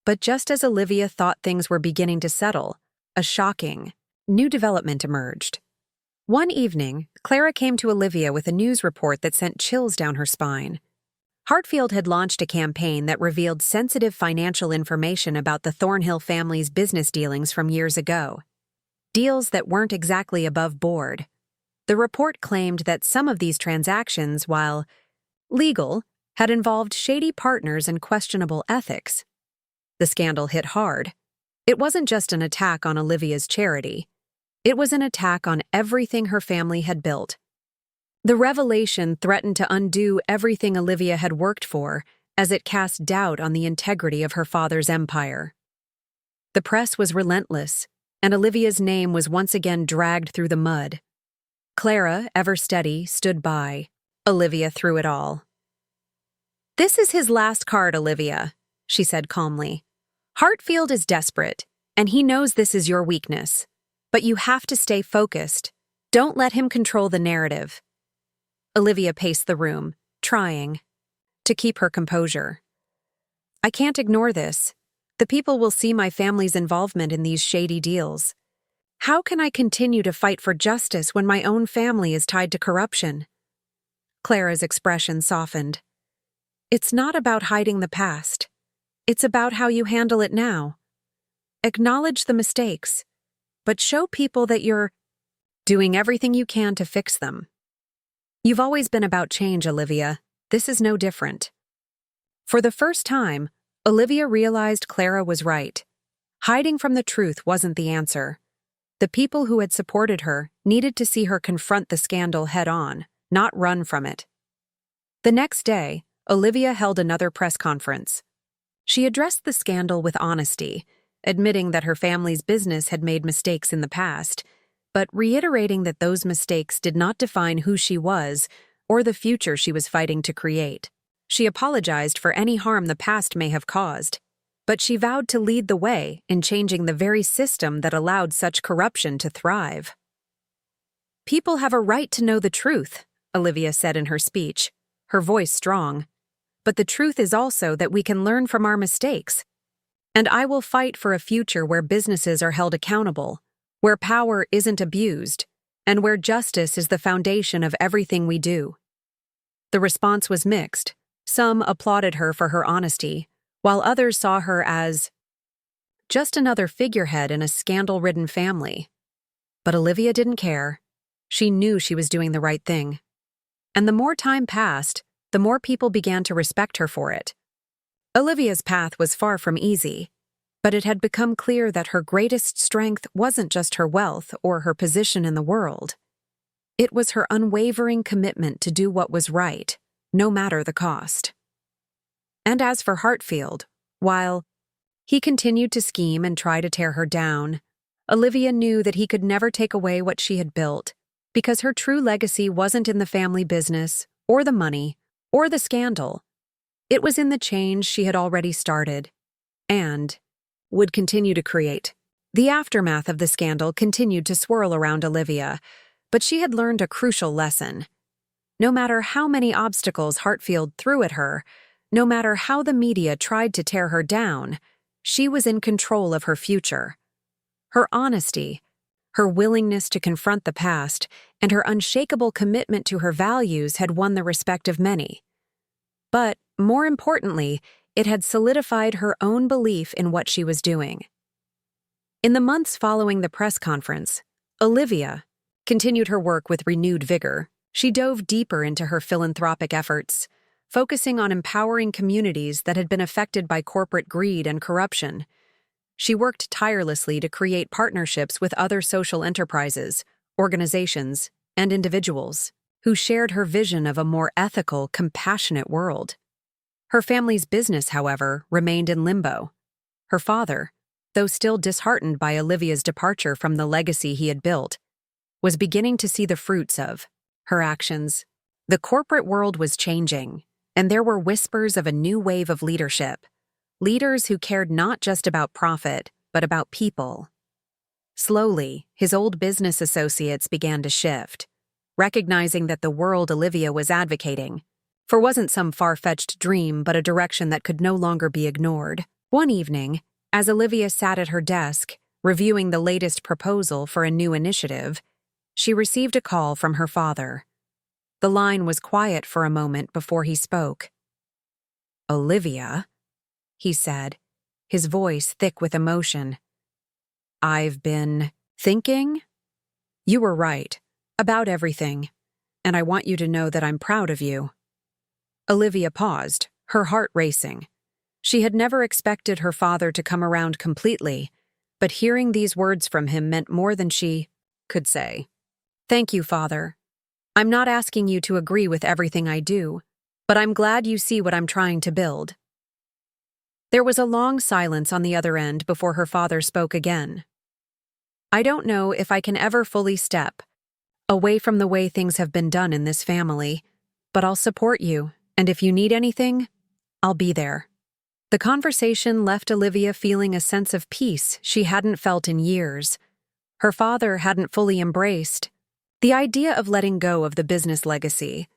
But just as Olivia thought things were beginning to settle, a shocking, new development emerged. One evening, Clara came to Olivia with a news report that sent chills down her spine. Hartfield had launched a campaign that revealed sensitive financial information about the Thornhill family's business dealings from years ago. Deals that weren't exactly above board. The report claimed that some of these transactions, while legal, had involved shady partners and questionable ethics. The scandal hit hard. It wasn't just an attack on Olivia's charity. It was an attack on everything her family had built. The revelation threatened to undo everything Olivia had worked for, as it cast doubt on the integrity of her father's empire. The press was relentless, and Olivia's name was once again dragged through the mud. Clara, ever steady, stood by. Olivia threw it all. This is his last card, Olivia, she said calmly. Hartfield is desperate, and he knows this is your weakness. But you have to stay focused. Don't let him control the narrative. Olivia paced the room, trying to keep her composure. I can't ignore this. The people will see my family's involvement in these shady deals. How can I continue to fight for justice when my own family is tied to corruption? Clara's expression softened. It's not about hiding the past. It's about how you handle it now. Acknowledge the mistakes, but show people that you're doing everything you can to fix them. You've always been about change, Olivia. This is no different. For the first time, Olivia realized Clara was right. Hiding from the truth wasn't the answer. The people who had supported her needed to see her confront the scandal head-on, not run from it. The next day, Olivia held another press conference. She addressed the scandal with honesty, admitting that her family's business had made mistakes in the past, but reiterating that those mistakes did not define who she was or the future she was fighting to create. She apologized for any harm the past may have caused, but she vowed to lead the way in changing the very system that allowed such corruption to thrive. People have a right to know the truth, Olivia said in her speech, her voice strong. But the truth is also that we can learn from our mistakes. And I will fight for a future where businesses are held accountable, where power isn't abused, and where justice is the foundation of everything we do. The response was mixed. Some applauded her for her honesty, while others saw her as just another figurehead in a scandal-ridden family. But Olivia didn't care. She knew she was doing the right thing. And the more time passed, the more people began to respect her for it. Olivia's path was far from easy, but it had become clear that her greatest strength wasn't just her wealth or her position in the world. It was her unwavering commitment to do what was right, no matter the cost. And as for Hartfield, while he continued to scheme and try to tear her down, Olivia knew that he could never take away what she had built, because her true legacy wasn't in the family business, or the money, or the scandal. It was in the change she had already started, and would continue to create. The aftermath of the scandal continued to swirl around Olivia, but she had learned a crucial lesson. No matter how many obstacles Hartfield threw at her, no matter how the media tried to tear her down, she was in control of her future. Her honesty, her willingness to confront the past, and her unshakable commitment to her values had won the respect of many. But, more importantly, it had solidified her own belief in what she was doing. In the months following the press conference, Olivia continued her work with renewed vigor. She dove deeper into her philanthropic efforts, focusing on empowering communities that had been affected by corporate greed and corruption. She worked tirelessly to create partnerships with other social enterprises, organizations, and individuals who shared her vision of a more ethical, compassionate world. Her family's business, however, remained in limbo. Her father, though still disheartened by Olivia's departure from the legacy he had built, was beginning to see the fruits of her actions. The corporate world was changing, and there were whispers of a new wave of leadership. Leaders who cared not just about profit, but about people. Slowly, his old business associates began to shift, recognizing that the world Olivia was advocating for wasn't some far-fetched dream but a direction that could no longer be ignored. One evening, as Olivia sat at her desk, reviewing the latest proposal for a new initiative, she received a call from her father. The line was quiet for a moment before he spoke. "Olivia," he said, his voice thick with emotion. "I've been thinking. You were right, about everything, and I want you to know that I'm proud of you." Olivia paused, her heart racing. She had never expected her father to come around completely, but hearing these words from him meant more than she could say. "Thank you, Father. I'm not asking you to agree with everything I do, but I'm glad you see what I'm trying to build." There was a long silence on the other end before her father spoke again. "I don't know if I can ever fully step away from the way things have been done in this family, but I'll support you, and if you need anything, I'll be there." The conversation left Olivia feeling a sense of peace she hadn't felt in years. Her father hadn't fully embraced the idea of letting go of the business legacy,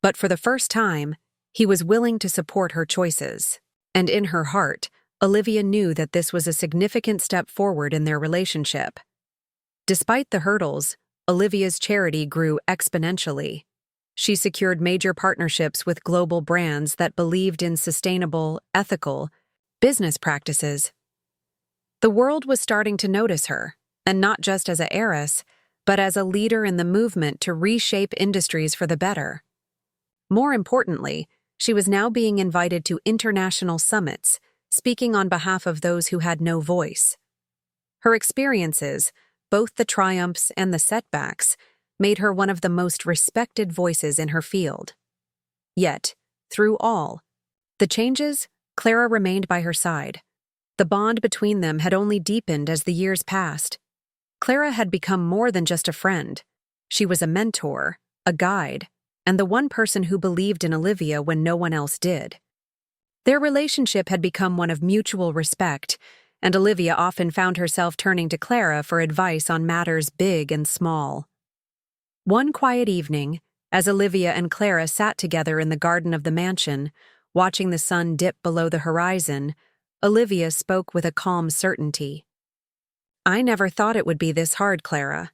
but for the first time, he was willing to support her choices. And in her heart, Olivia knew that this was a significant step forward in their relationship. Despite the hurdles, Olivia's charity grew exponentially. She secured major partnerships with global brands that believed in sustainable, ethical business practices. The world was starting to notice her, and not just as an heiress, but as a leader in the movement to reshape industries for the better. More importantly, she was now being invited to international summits, speaking on behalf of those who had no voice. Her experiences, both the triumphs and the setbacks, made her one of the most respected voices in her field. Yet, through all the changes, Clara remained by her side. The bond between them had only deepened as the years passed. Clara had become more than just a friend. She was a mentor, a guide, and the one person who believed in Olivia when no one else did. Their relationship had become one of mutual respect, and Olivia often found herself turning to Clara for advice on matters big and small. One quiet evening, as Olivia and Clara sat together in the garden of the mansion, watching the sun dip below the horizon, Olivia spoke with a calm certainty. "I never thought it would be this hard, Clara.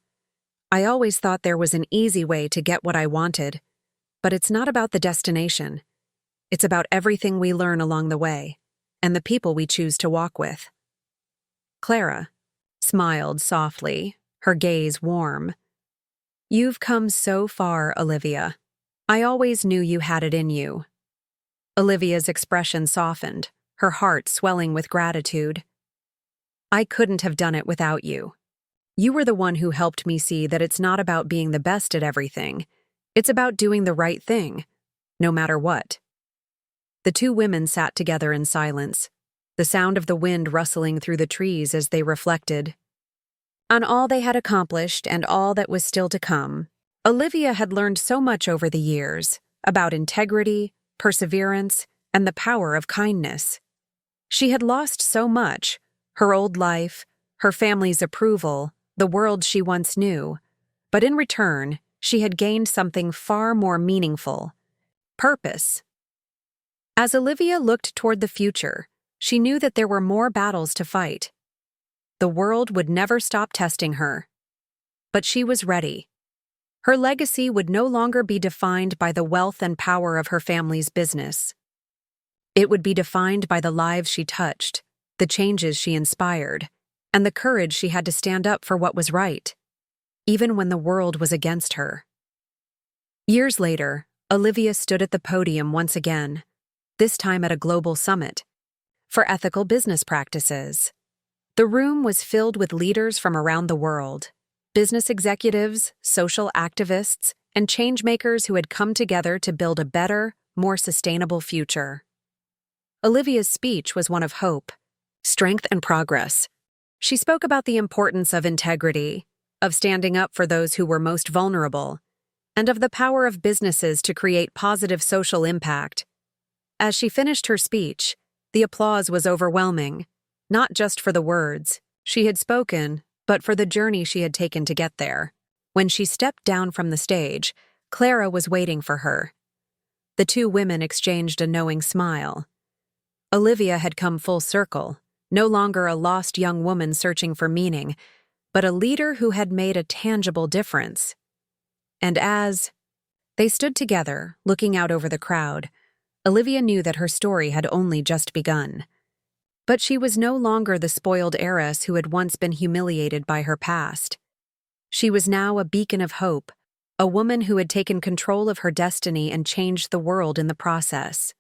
I always thought there was an easy way to get what I wanted, but it's not about the destination. It's about everything we learn along the way, and the people we choose to walk with." Clara smiled softly, her gaze warm. "You've come so far, Olivia. I always knew you had it in you." Olivia's expression softened, her heart swelling with gratitude. "I couldn't have done it without you. You were the one who helped me see that it's not about being the best at everything. It's about doing the right thing, no matter what." The two women sat together in silence, the sound of the wind rustling through the trees as they reflected on all they had accomplished and all that was still to come. Olivia had learned so much over the years about integrity, perseverance, and the power of kindness. She had lost so much: her old life, her family's approval, the world she once knew. But in return, she had gained something far more meaningful: purpose. As Olivia looked toward the future, she knew that there were more battles to fight. The world would never stop testing her. But she was ready. Her legacy would no longer be defined by the wealth and power of her family's business. It would be defined by the lives she touched, the changes she inspired, and the courage she had to stand up for what was right, even when the world was against her. Years later, Olivia stood at the podium once again, this time at a global summit for ethical business practices. The room was filled with leaders from around the world, business executives, social activists, and changemakers who had come together to build a better, more sustainable future. Olivia's speech was one of hope, strength, and progress. She spoke about the importance of integrity, of standing up for those who were most vulnerable, and of the power of businesses to create positive social impact. As she finished her speech, the applause was overwhelming, not just for the words she had spoken, but for the journey she had taken to get there. When she stepped down from the stage, Clara was waiting for her. The two women exchanged a knowing smile. Olivia had come full circle, no longer a lost young woman searching for meaning, but a leader who had made a tangible difference. And as they stood together, looking out over the crowd, Olivia knew that her story had only just begun. But she was no longer the spoiled heiress who had once been humiliated by her past. She was now a beacon of hope, a woman who had taken control of her destiny and changed the world in the process.